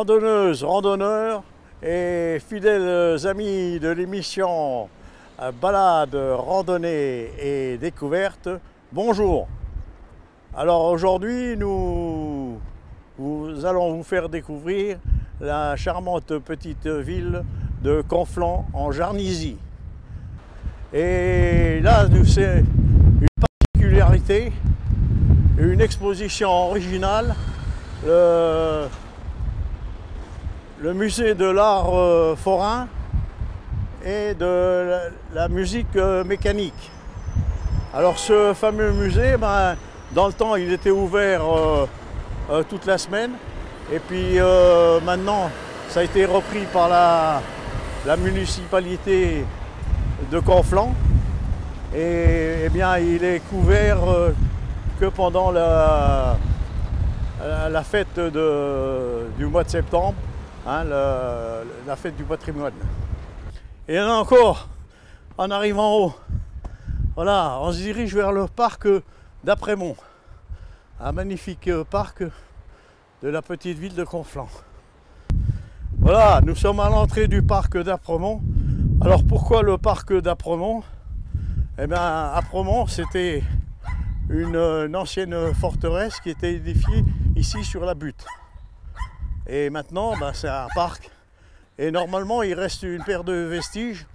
Randonneuses, randonneurs et fidèles amis de l'émission Balade, randonnée et découverte, bonjour. Alors aujourd'hui, nous allons vous faire découvrir la charmante petite ville de Conflans en Jarnisy. Et là, c'est une particularité, une exposition originale, le musée de l'art forain et de la musique mécanique. Alors ce fameux musée, dans le temps il était ouvert toute la semaine et puis maintenant ça a été repris par la municipalité de Conflans et bien il est couvert que pendant la fête du mois de septembre. La fête du patrimoine. Et il y en a encore, en arrivant en haut. Voilà, on se dirige vers le parc d'Apremont. Un magnifique parc de la petite ville de Conflans. Voilà, nous sommes à l'entrée du parc d'Apremont. Alors pourquoi le parc d'Apremont? Eh bien, Apremont, c'était une ancienne forteresse qui était édifiée ici sur la butte. Et maintenant, c'est un parc. Et normalement, il reste une paire de vestiges.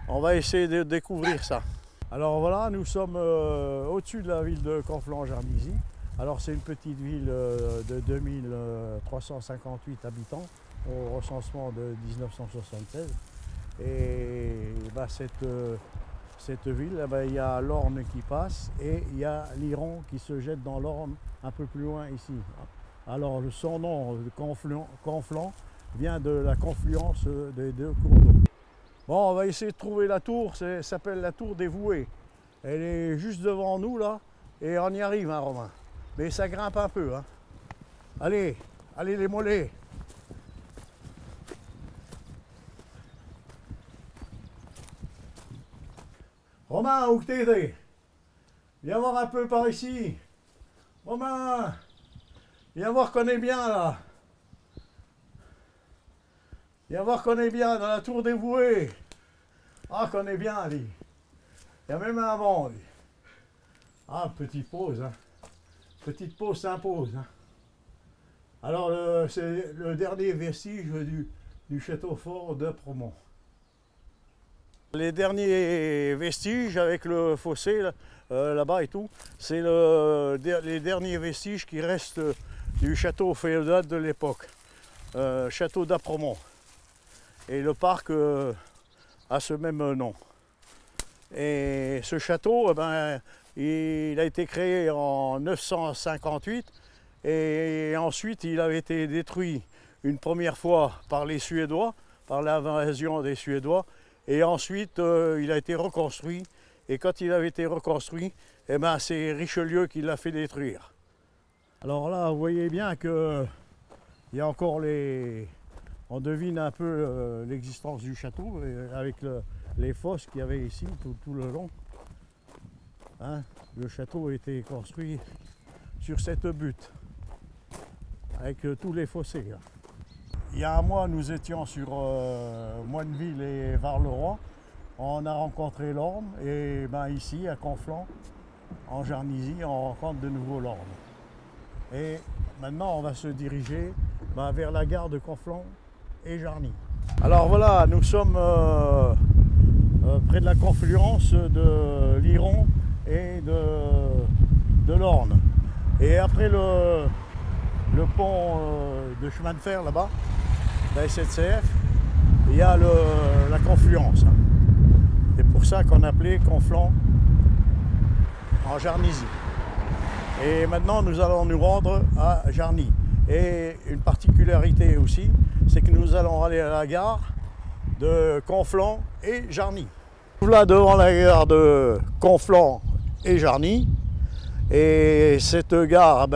On va essayer de découvrir ça. Alors voilà, nous sommes au-dessus de la ville de Conflans-Jarnisy. Alors c'est une petite ville de 2358 habitants au recensement de 1976. Et cette ville, il y a l'Orne qui passe et il y a l'Iron qui se jette dans l'Orne un peu plus loin ici. Alors son nom de Conflans vient de la confluence des deux cours d'eau. Bon, on va essayer de trouver la tour, ça s'appelle la tour des Voués. Elle est juste devant nous là, et on y arrive, hein, Romain. Mais ça grimpe un peu, hein. Allez les mollets. Romain, où t'es? Viens voir un peu par ici. Romain! Viens voir qu'on est bien là. Viens voir qu'on est bien dans la tour des Voués. Ah, qu'on est bien, dit. Il y a même un banc, dit. Ah, petite pause, hein. Petite pause s'impose, hein. Alors, c'est le dernier vestige du château fort d'Apremont. Les derniers vestiges avec le fossé là-bas et tout, c'est les derniers vestiges qui restent du château féodal de l'époque, château d'Apremont. Et le parc a ce même nom. Et ce château, il a été créé en 958 et ensuite il avait été détruit une première fois par les Suédois, par l'invasion des Suédois, et ensuite il a été reconstruit. Et quand il avait été reconstruit, c'est Richelieu qui l'a fait détruire. Alors là, vous voyez bien que il y a encore on devine un peu l'existence du château avec les fosses qu'il y avait ici tout le long. Hein, le château a été construit sur cette butte avec tous les fossés. Là. Il y a un mois, nous étions sur Moineville et Var-le-Roi. On a rencontré l'Orne et ici à Conflans, en Jarnisy, on rencontre de nouveau l'Orne. Et maintenant, on va se diriger vers la gare de Conflans et Jarny. Alors voilà, nous sommes près de la confluence de l'Iron et de l'Orne. Et après le pont de chemin de fer là-bas, la SNCF, il y a la confluence. C'est pour ça qu'on appelait Conflans en Jarnisy. Et maintenant, nous allons nous rendre à Jarny. Et une particularité aussi, c'est que nous allons aller à la gare de Conflans et Jarny. Là devant la gare de Conflans et Jarny. Et cette gare,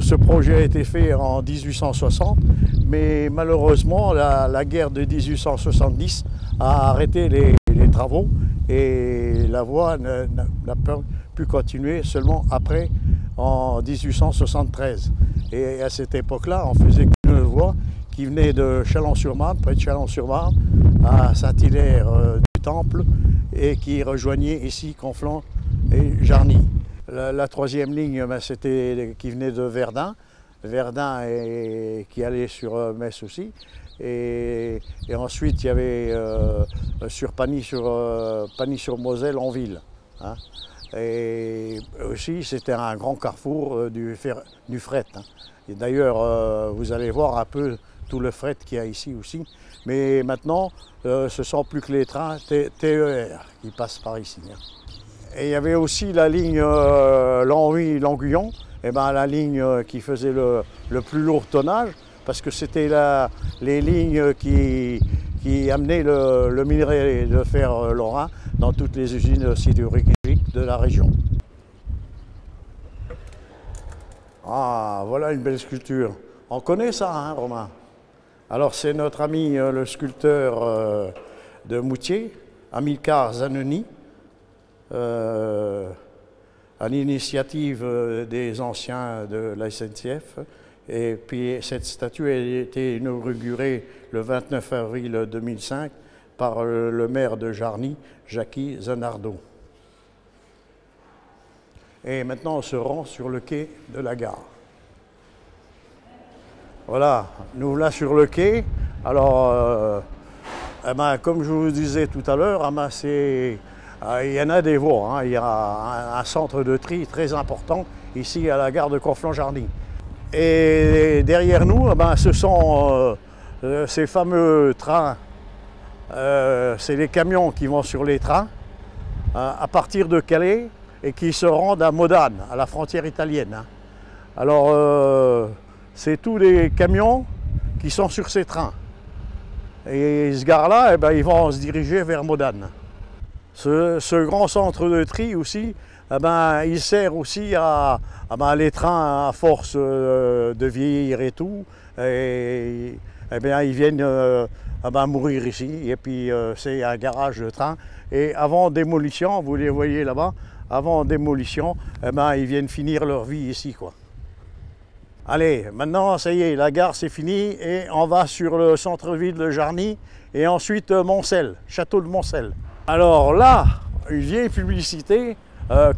ce projet a été fait en 1860, mais malheureusement, la guerre de 1870 a arrêté les travaux et la voie n'a pu continuer seulement après, en 1873. Et à cette époque-là, on faisait qu'une voie qui venait de Chalon-sur-Marne, près de Chalon-sur-Marne, à Saint-Hilaire du Temple, et qui rejoignait ici Conflans et Jarny. La troisième ligne, ben, c'était qui venait de Verdun. Verdun et qui allait sur Metz aussi. Et ensuite, il y avait sur Pagny-sur-Moselle en ville. Hein. Et aussi, c'était un grand carrefour du fret. Hein. Et d'ailleurs, vous allez voir un peu tout le fret qu'il y a ici aussi. Mais maintenant, ce ne sont plus que les trains TER qui passent par ici. Hein. Et il y avait aussi la ligne Longwy-Languillon, et ben, la ligne qui faisait le plus lourd tonnage, parce que c'était les lignes qui amenaient le minerai de fer lorrain dans toutes les usines sidérurgiques de la région. Ah, voilà une belle sculpture. On connaît ça, hein, Romain? Alors c'est notre ami le sculpteur de Moutier, Amilcar Zanoni, à l'initiative des anciens de la SNCF. Et puis cette statue a été inaugurée le 29 avril 2005 par le maire de Jarny, Jacky Zanardo. Et maintenant on se rend sur le quai de la gare. Voilà, nous voilà sur le quai. Alors, eh ben, comme je vous disais tout à l'heure, eh ben, il y en a des voies. Hein. Il y a un centre de tri très important ici à la gare de Conflans-Jarny. Et derrière nous, eh ben, ce sont ces fameux trains. C'est les camions qui vont sur les trains à partir de Calais et qui se rendent à Modane, à la frontière italienne. Hein. Alors, c'est tous les camions qui sont sur ces trains. Et ce gare-là, eh ben, ils vont se diriger vers Modane. Ce grand centre de tri aussi, eh ben, il sert aussi à les trains à force de vieillir et tout. Et, eh bien, ils viennent mourir ici. Et puis c'est un garage de train. Et avant démolition, vous les voyez là-bas, avant démolition, eh ben, ils viennent finir leur vie ici, quoi. Allez, maintenant, ça y est, la gare c'est fini et on va sur le centre-ville de Jarny et ensuite Moncel, château de Moncel. Alors là, une vieille publicité,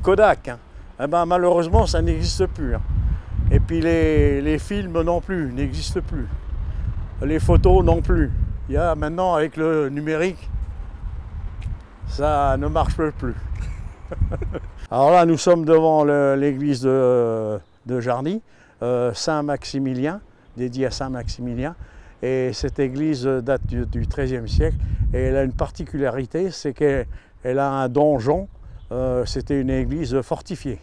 Kodak, hein. Eh ben, malheureusement ça n'existe plus. Hein. Et puis les films non plus, n'existent plus. Les photos non plus. Il y a maintenant avec le numérique, ça ne marche plus. Alors là, nous sommes devant l'église de Jarny. Saint-Maximilien, dédié à Saint-Maximilien. Et cette église date du XIIIe siècle. Et elle a une particularité, c'est qu'elle a un donjon. C'était une église fortifiée.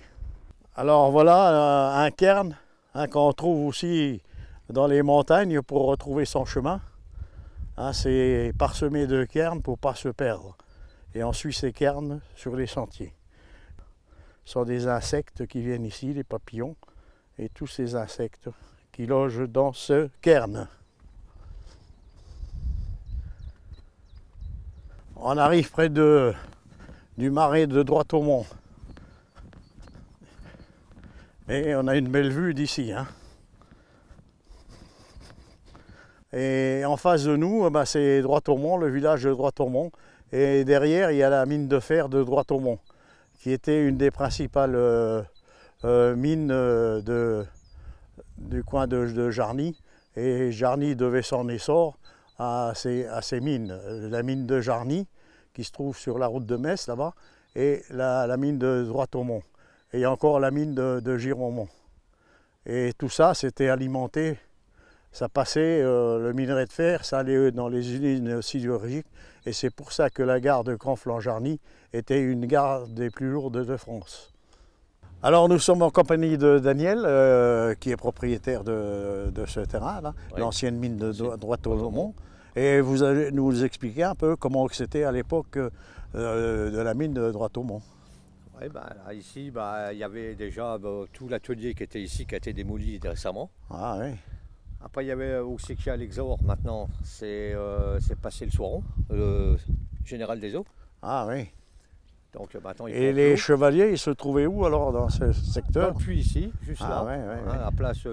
Alors voilà un cairn hein, qu'on trouve aussi dans les montagnes pour retrouver son chemin. Hein, c'est parsemé de cairns pour ne pas se perdre. Et on suit ces cairns sur les sentiers. Ce sont des insectes qui viennent ici, les papillons. Et tous ces insectes qui logent dans ce cairn. On arrive près du marais de Droitaumont. Et on a une belle vue d'ici. Hein. Et en face de nous, ben, c'est Droitaumont, le village de Droitaumont. Et derrière, il y a la mine de fer de Droitaumont, qui était une des principales mines du coin de Jarny, et Jarny devait son essor à ces mines. La mine de Jarny, qui se trouve sur la route de Metz, là-bas, et la mine de Droitaumont. Et il y a encore la mine de Giromont. Et tout ça, c'était alimenté, ça passait, le minerai de fer, ça allait dans les usines sidérurgiques, et c'est pour ça que la gare de Conflans-Jarny était une gare des plus lourdes de France. Alors nous sommes en compagnie de Daniel, qui est propriétaire de ce terrain-là, oui. L'ancienne mine de Droitaumont. Et vous allez nous expliquer un peu comment c'était à l'époque de la mine de Droitaumont. Oui, là, ici, il y avait déjà tout l'atelier qui était ici, qui a été démoli récemment. Ah oui. Après, il y avait aussi qui à l'Exor, maintenant, c'est passé le Soiron, le général des eaux. Ah oui. Donc maintenant, ils Et font les l'eau. chevaliers, ils se trouvaient où alors dans ce secteur? Puis ici, juste Ah, là, ouais, ouais, hein, ouais. à la place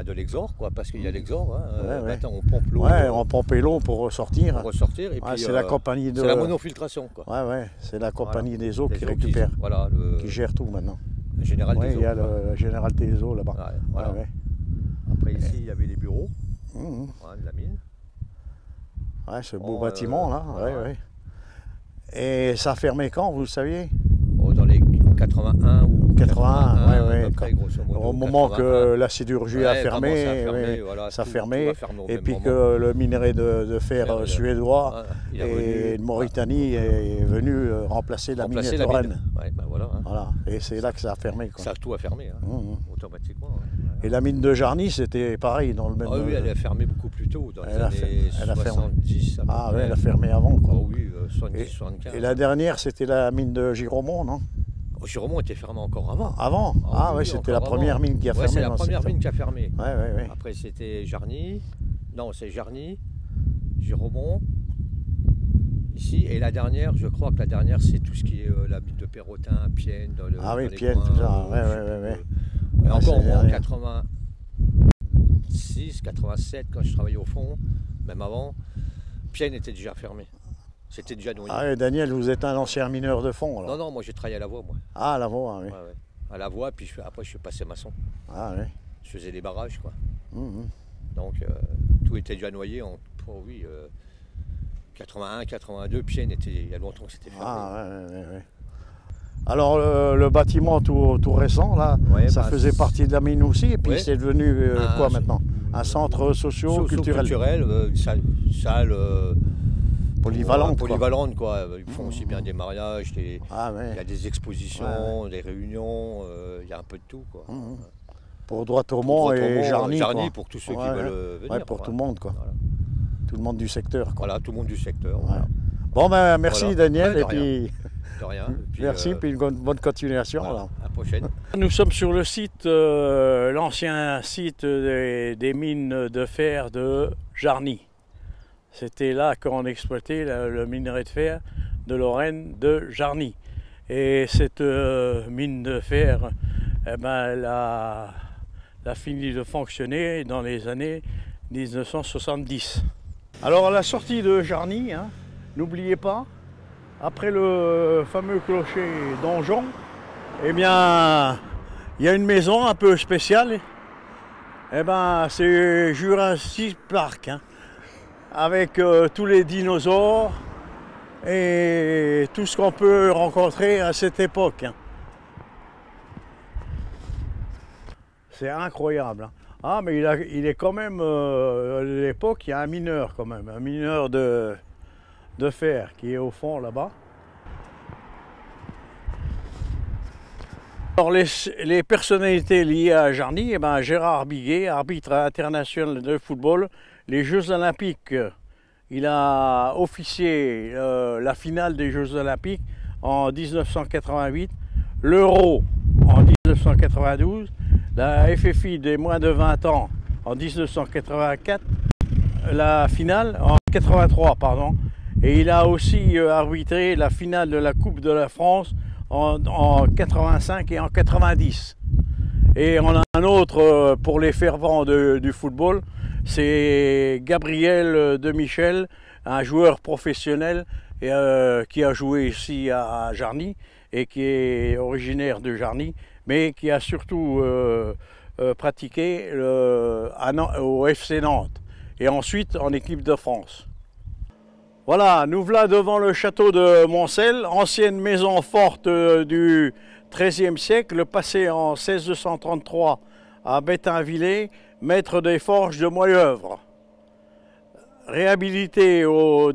de l'Exor, quoi, parce qu'il y a l'Exor. Hein, Ouais, ouais. maintenant, on pompe l'eau Ouais, on pompait l'eau pour ressortir. pour ressortir. Et Ouais, puis, c'est la compagnie de... c'est la monofiltration, quoi. Ouais, ouais, c'est la compagnie Voilà. des eaux qui Les eaux récupère, voilà, qui gère tout maintenant. le général Ouais, des eaux. il y a quoi. le général des eaux là-bas. Ouais, voilà. Ouais, ouais. Après, ici, il y avait les bureaux Mhm. de la mine. Ouais, ce beau Bon, bâtiment là, voilà. ouais, ouais. Et ça fermait quand, vous le saviez? Oh, dans les 81 ou 81, ouais, ouais. à peu près, grosso modo, Au moment 81. que la sidérurgie a Ouais, fermé, commençait à fermer, ouais, voilà, ça tout fermait, a fermé au et même puis moment. que le minerai de fer Fer, suédois il est et revenu de Mauritanie est venu remplacer la mine remplacer de la Rennes. mine. Ouais, ben voilà, hein. Voilà, et c'est là que ça a fermé, quoi. Ça a tout a fermé, hein, Mhm. automatiquement. Hein. Et la mine de Jarny, c'était pareil dans le même... Ah oui, elle a fermé beaucoup plus tôt, dans les Elle a années elle a fermé. 70. à peu Ah près. ouais, elle a fermé avant, quoi. Oh oui, 70, 75. Et la dernière, c'était la mine de Giromont, non? Oh, Giromont était fermé encore avant. Avant? Ah oui, ouais, c'était la encore première avant. mine qui a Ouais, fermé c'est la dans le première secteur. mine qui a fermé. Ouais, ouais, ouais. Après, c'était Jarny. Non, c'est Jarny, Giromont, ici. Et la dernière, je crois que la dernière, c'est tout ce qui est la mine de Perrotin, Pienne. Ah oui, dans les Pienne, coins, tout ça. Ouais, je sais ouais, plus, ouais, ouais. Et Ah, encore c'est en derrière. 86, 87, quand je travaillais au fond, même avant, Pienne était déjà fermé. C'était déjà noyé. Ah ouais, Daniel, vous êtes un ancien mineur de fond, alors? Non, non, moi j'ai travaillé à la voie, moi. Ah, à la voie, oui. Ouais, ouais. À la voie, puis après je suis passé maçon. Ah, oui. Je faisais des barrages, quoi. Mhm. Donc tout était déjà noyé en 81, 82. Pienne était, il y a longtemps que c'était fermé. Ah, ouais, ouais, ouais, ouais. Alors, le bâtiment tout récent, là, Ouais, ça bah, faisait partie de la mine aussi, et puis ouais. c'est devenu quoi Un- maintenant? Un centre socio-culturel Socio-culturel, une salle polyvalente, quoi. polyvalente, quoi. Ils font aussi bien des mariages, Ah, il y a ouais. des expositions, des réunions, il y a un peu de tout, quoi. Mhm. Pour Droit-Aumont et Jarny, quoi. pour tous ceux qui Ouais, veulent ouais. venir. Ouais, pour quoi. tout le monde, quoi. Voilà. Tout le monde du secteur, quoi. Voilà, tout le monde du secteur. Ouais. Voilà. Bon, ben, merci Voilà. Daniel, Ouais, et de puis De rien. Et puis, merci, puis une bonne continuation. voilà, Alors. à la prochaine. Nous sommes sur le site, l'ancien site des mines de fer de Jarny. C'était là qu'on exploitait le minerai de fer de Lorraine de Jarny. Et cette mine de fer, eh ben, elle a fini de fonctionner dans les années 1970. Alors à la sortie de Jarny, hein, n'oubliez pas, après le fameux clocher donjon, eh bien, il y a une maison un peu spéciale. Eh ben, c'est Jurassic Park, hein, avec tous les dinosaures et tout ce qu'on peut rencontrer à cette époque. Hein. C'est incroyable. Hein. Ah, mais il est quand même, à l'époque, il y a un mineur quand même, un mineur de fer qui est au fond là-bas. Alors les personnalités liées à Jarny, eh ben, Gérard Biguet, arbitre international de football, les Jeux Olympiques, il a officié la finale des Jeux Olympiques en 1988, l'Euro en 1992, la FFI des moins de 20 ans en 1984, la finale en 83, pardon, et il a aussi arbitré la finale de la Coupe de la France en 85 et en 90. Et on a un autre pour les fervents du football, c'est Gabriel Demichel, un joueur professionnel qui a joué ici à Jarny et qui est originaire de Jarny, mais qui a surtout pratiqué au FC Nantes et ensuite en équipe de France. Voilà, nous voilà devant le château de Moncel, ancienne maison forte du XIIIe siècle, passée en 1633 à Bétainvillers, maître des forges de Moyeuvre. Réhabilité au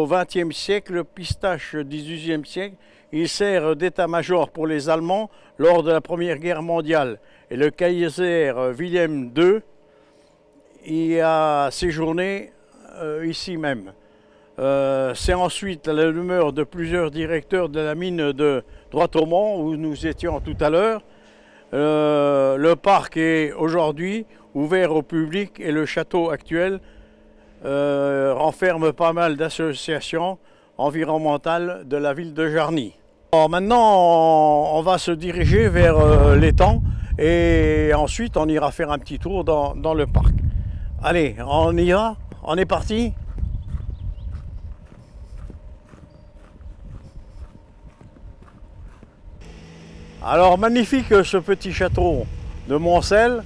XXe siècle, Pistache XVIIIe siècle, il sert d'état-major pour les Allemands lors de la Première Guerre mondiale. Et le Kaiser Wilhelm II y a séjourné ici même. C'est ensuite la demeure de plusieurs directeurs de la mine de Droit-Aumont où nous étions tout à l'heure. Le parc est aujourd'hui ouvert au public et le château actuel renferme pas mal d'associations environnemental de la ville de Jarny. Alors maintenant, on va se diriger vers l'étang et ensuite on ira faire un petit tour dans le parc. Allez, on y va? On est parti? Alors magnifique ce petit château de Moncel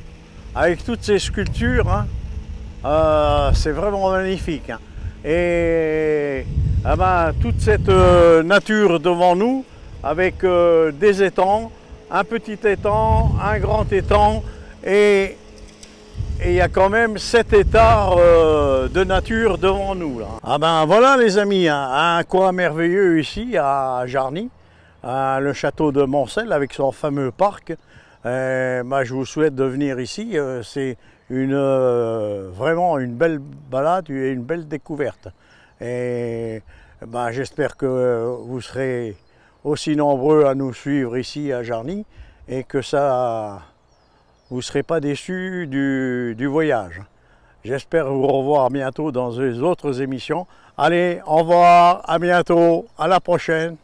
avec toutes ces sculptures, hein. C'est vraiment magnifique, hein. Et toute cette nature devant nous avec des étangs, un petit étang, un grand étang et il y a quand même 7 hectares de nature devant nous là. Ah ben voilà les amis, hein, un coin merveilleux ici à Jarny. Le château de Moncel avec son fameux parc. Je vous souhaite de venir ici, c'est vraiment une belle balade et une belle découverte. Et j'espère que vous serez aussi nombreux à nous suivre ici à Jarny et que vous ne serez pas déçus du voyage. J'espère vous revoir bientôt dans les autres émissions. Allez, au revoir, à bientôt, à la prochaine.